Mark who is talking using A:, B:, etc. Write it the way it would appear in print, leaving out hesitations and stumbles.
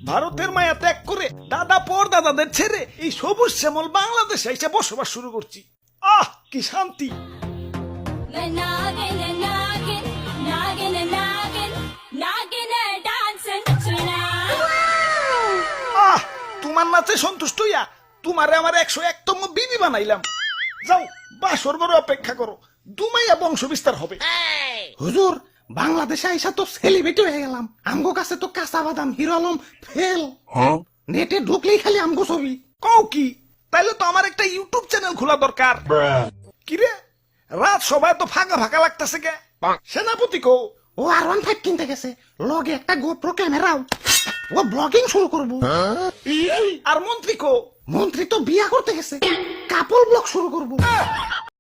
A: ভারতের মায়া ত্যাগ করে দাদা পর দাদাদের ছেড়ে এই সবুজ শ্যামল বাংলাদেশে এসে বসবাস শুরু করছি। কি শান্তি। তোমার নাচে সন্তুষ্ট হইয়া তোমারে আমার 101তম বিবি বানাইলাম। যাও বাসর ঘরে অপেক্ষা করো, দুমাইয়া বংশ বিস্তার হবে।
B: হুজুর, বাংলাদেশে আইসা তো সেলিব্রিটি হয়ে গেলাম। আমগো কাছে তো কাঁচা বাদাম হিরো আলম ফেল। নেটে ঢুকলেই খালি আমগো ছবি।
A: কও কি? তাইলে তো আমার একটা ইউটিউব চ্যানেল খোলা দরকার। কিরে রাত সবাই তো ফাঁকা ফাঁকা লাগতেছে কে? সেনাপতি কো?
B: ও R15 কিনতে গেছে, লগে একটা গোপ্রো ক্যামেরাও। ও ব্লগিং শুরু করবো।
A: আর মন্ত্রী কো?
B: মন্ত্রী তো বিয়া করতে গেছে, কাপল ব্লগ শুরু করবো।